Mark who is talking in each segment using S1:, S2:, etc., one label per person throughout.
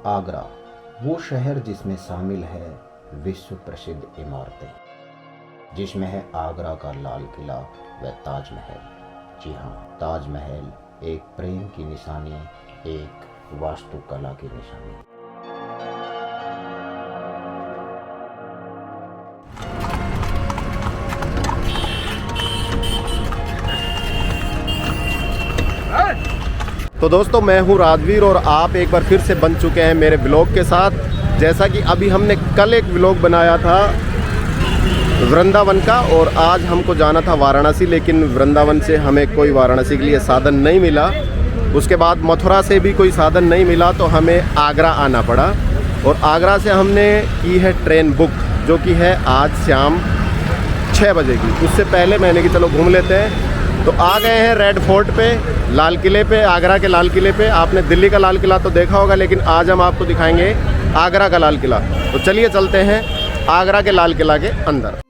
S1: आगरा, वो शहर जिसमें शामिल है विश्व प्रसिद्ध इमारतें, जिसमें है आगरा का लाल किला व ताजमहल। जी हाँ, ताजमहल एक प्रेम की निशानी, एक वास्तुकला की निशानी।
S2: तो दोस्तों, मैं हूं राजवीर और आप एक बार फिर से बन चुके हैं मेरे ब्लॉग के साथ। जैसा कि अभी हमने कल एक ब्लॉग बनाया था वृंदावन का और आज हमको जाना था वाराणसी, लेकिन वृंदावन से हमें कोई वाराणसी के लिए साधन नहीं मिला। उसके बाद मथुरा से भी कोई साधन नहीं मिला तो हमें आगरा आना पड़ा और आगरा से हमने की है ट्रेन बुक, जो कि है आज शाम 6 बजे की। उससे पहले मैंने कि चलो घूम लेते हैं, तो आ गए हैं रेड फोर्ट पे, लाल किले पे, आगरा के लाल किले पे। आपने दिल्ली का लाल किला तो देखा होगा, लेकिन आज हम आपको दिखाएंगे आगरा का लाल किला। तो चलिए चलते हैं आगरा के लाल किला के अंदर।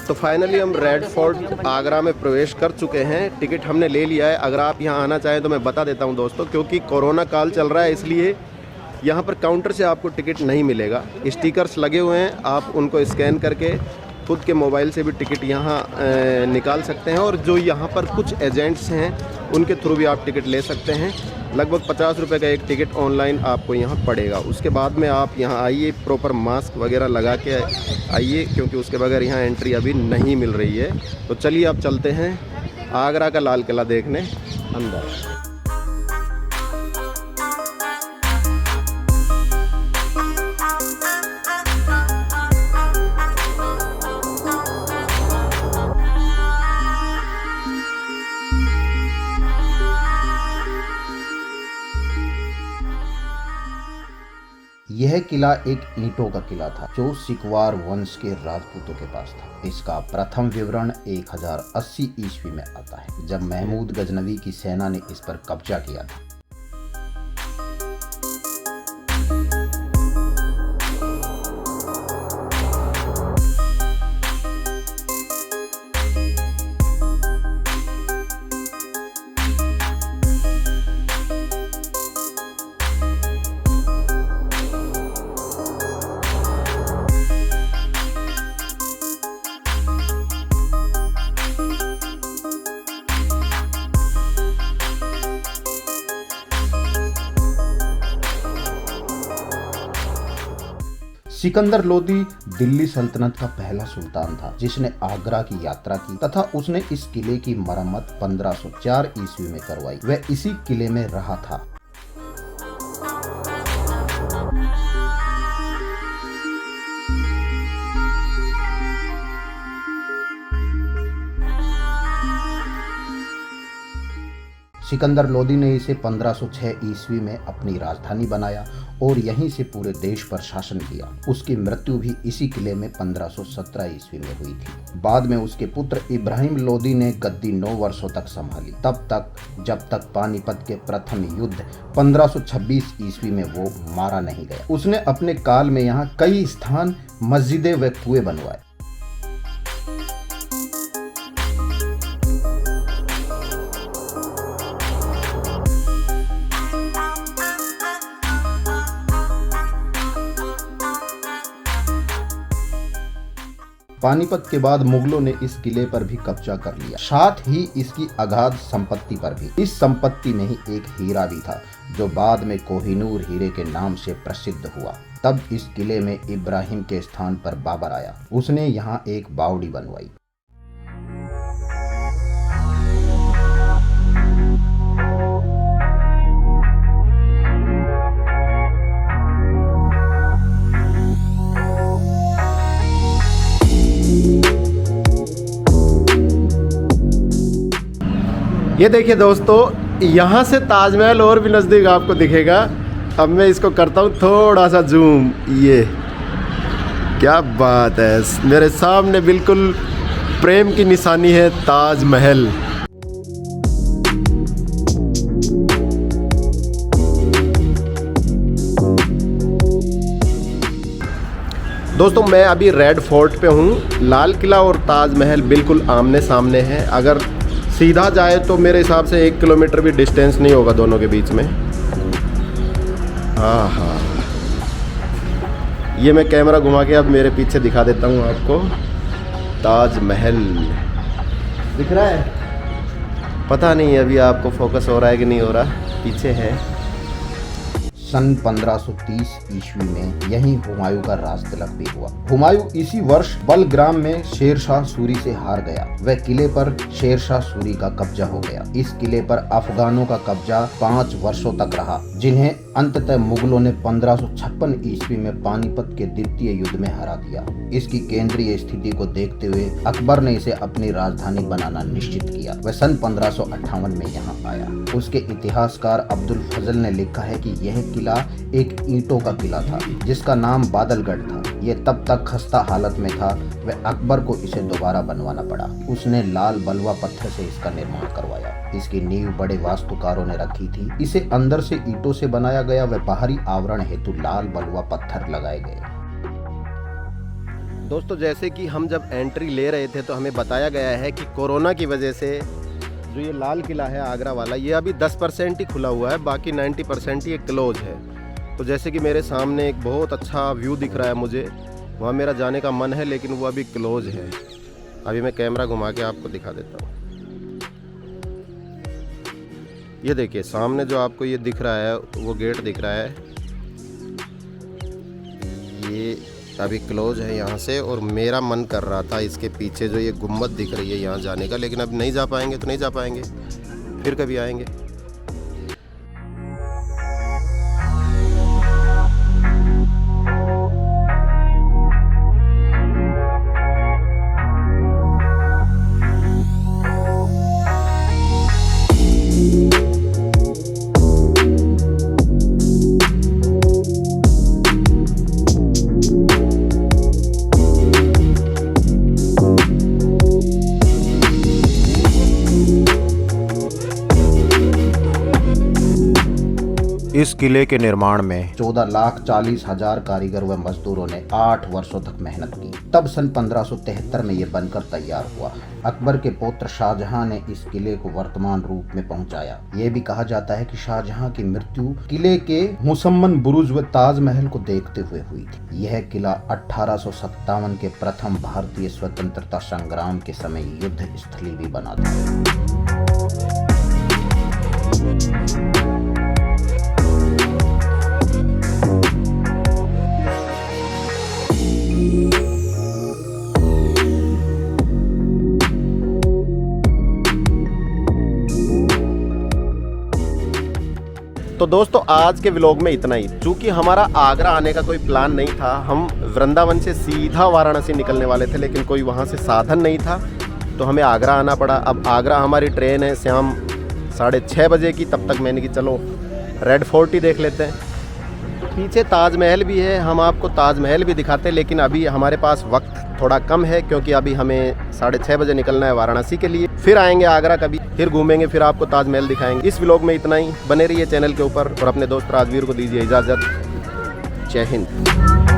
S2: तो फाइनली हम रेड फोर्ट आगरा में प्रवेश कर चुके हैं। टिकट हमने ले लिया है। अगर आप यहाँ आना चाहें तो मैं बता देता हूँ दोस्तों, क्योंकि कोरोना काल चल रहा है इसलिए यहाँ पर काउंटर से आपको टिकट नहीं मिलेगा। स्टिकर्स लगे हुए हैं, आप उनको स्कैन करके खुद के मोबाइल से भी टिकट यहाँ निकाल सकते हैं। और जो यहाँ पर कुछ एजेंट्स हैं उनके थ्रू भी आप टिकट ले सकते हैं। लगभग 50 रुपये का एक टिकट ऑनलाइन आपको यहाँ पड़ेगा। उसके बाद में आप यहाँ आइए, प्रॉपर मास्क वगैरह लगा के आइए, क्योंकि उसके बगैर यहाँ एंट्री अभी नहीं मिल रही है। तो चलिए आप चलते हैं आगरा का लाल किला देखने अंदर।
S1: यह किला एक ईंटों का किला था जो सिकवार वंश के राजपूतों के पास था। इसका प्रथम विवरण 1080 ईस्वी में आता है, जब महमूद गजनवी की सेना ने इस पर कब्जा किया था। सिकंदर लोदी दिल्ली सल्तनत का पहला सुल्तान था जिसने आगरा की यात्रा की तथा उसने इस किले की मरम्मत 1504 ईस्वी में करवाई। वह इसी किले में रहा था। सिकंदर लोदी ने इसे 1506 ईस्वी में अपनी राजधानी बनाया और यहीं से पूरे देश पर शासन किया। उसकी मृत्यु भी इसी किले में 1517 ईस्वी में हुई थी। बाद में उसके पुत्र इब्राहिम लोदी ने गद्दी 9 वर्षों तक संभाली, तब तक जब तक पानीपत के प्रथम युद्ध 1526 ईस्वी में वो मारा नहीं गया। उसने अपने काल में यहाँ कई स्थान, मस्जिदें व कुएं बनवाए। पानीपत के बाद मुगलों ने इस किले पर भी कब्जा कर लिया, साथ ही इसकी अगाध संपत्ति पर भी। इस संपत्ति में ही एक हीरा भी था जो बाद में कोहिनूर हीरे के नाम से प्रसिद्ध हुआ। तब इस किले में इब्राहिम के स्थान पर बाबर आया। उसने यहाँ एक बावड़ी बनवाई।
S2: ये देखिए दोस्तों, यहाँ से ताजमहल और भी नज़दीक आपको दिखेगा। अब मैं इसको करता हूँ थोड़ा सा जूम। ये क्या बात है, मेरे सामने बिल्कुल प्रेम की निशानी है ताजमहल। दोस्तों मैं अभी रेड फोर्ट पे हूँ। लाल किला और ताजमहल बिल्कुल आमने सामने हैं। अगर सीधा जाए तो मेरे हिसाब से 1 किलोमीटर भी डिस्टेंस नहीं होगा दोनों के बीच में। आहा, ये मैं कैमरा घुमा के अब मेरे पीछे दिखा देता हूँ आपको। ताजमहल दिख रहा है? पता नहीं अभी आपको फोकस हो रहा है कि नहीं हो रहा, पीछे है।
S1: सन 1530 ईस्वी में यहीं हुमायूं का राज तिलक भी हुआ। हुमायूं इसी वर्ष बलग्राम में शेरशाह सूरी से हार गया। वह किले पर शेरशाह सूरी का कब्जा हो गया। इस किले पर अफगानों का कब्जा 5 वर्षों तक रहा, जिन्हें अंततः मुगलों ने 1556 ईस्वी में पानीपत के द्वितीय युद्ध में हरा दिया। इसकी केंद्रीय स्थिति को देखते हुए अकबर ने इसे अपनी राजधानी बनाना निश्चित किया। वह सन 1558 में यहाँ आया। उसके इतिहासकार अब्दुल फजल ने लिखा है कि यह किला एक ईंटों का किला था, जिसका नाम बादलगढ़ था। यह तब तक खस्ता हालत में था, वह अकबर को इसे दोबारा बनवाना पड़ा। उसने लाल बलुआ पत्थर से इसका निर्माण करवाया। इसकी नींव बड़े वास्तुकारों ने रखी थी। इसे अंदर से ईंटों से बनाया गया व बाहरी आवरण हेतु लाल बलुआ पत्थर लगाए गए।
S2: दोस्तों जैसे कि हम जब एंट्री ले रहे थे तो हमें बताया गया है कि कोरोना की वजह से जो ये लाल किला है आगरा वाला, ये अभी 10% ही खुला हुआ है, बाकी 90% ही क्लोज है। तो जैसे कि मेरे सामने एक बहुत अच्छा व्यू दिख रहा है मुझे, वहाँ मेरा जाने का मन है, लेकिन वो अभी क्लोज है। अभी मैं कैमरा घुमा के आपको दिखा देता हूँ। ये देखिए सामने जो आपको ये दिख रहा है वो गेट दिख रहा है, ये अभी क्लोज है यहाँ से। और मेरा मन कर रहा था इसके पीछे जो ये गुम्बद दिख रही है यहाँ जाने का, लेकिन अब नहीं जा पाएंगे तो नहीं जा पाएंगे, फिर कभी आएंगे।
S1: इस किले के निर्माण में 14,40,000 कारीगर व मजदूरों ने 8 वर्षों तक मेहनत की। तब सन 1573 में यह बनकर तैयार हुआ। अकबर के पुत्र शाहजहां ने इस किले को वर्तमान रूप में पहुंचाया। यह भी कहा जाता है कि शाहजहां की मृत्यु किले के मुसम्मन बुरुज व ताजमहल को देखते हुए हुई थी। यह किला 1857 के प्रथम भारतीय स्वतंत्रता संग्राम के समय युद्ध स्थली भी बना था।
S2: तो दोस्तों आज के व्लॉग में इतना ही। चूँकि हमारा आगरा आने का कोई प्लान नहीं था, हम वृंदावन से सीधा वाराणसी निकलने वाले थे, लेकिन कोई वहाँ से साधन नहीं था तो हमें आगरा आना पड़ा। अब आगरा हमारी ट्रेन है शाम 6:30 बजे की, तब तक मैंने कि चलो रेड फोर्ट ही देख लेते हैं। पीछे ताजमहल भी है, हम आपको ताजमहल भी दिखाते हैं, लेकिन अभी हमारे पास वक्त थोड़ा कम है क्योंकि अभी हमें 6:30 बजे निकलना है वाराणसी के लिए। फिर आएंगे आगरा कभी, फिर घूमेंगे, फिर आपको ताजमहल दिखाएंगे। इस व्लॉग में इतना ही। बने रहिए चैनल के ऊपर और अपने दोस्त राजवीर को दीजिए इजाज़त। जय हिंद।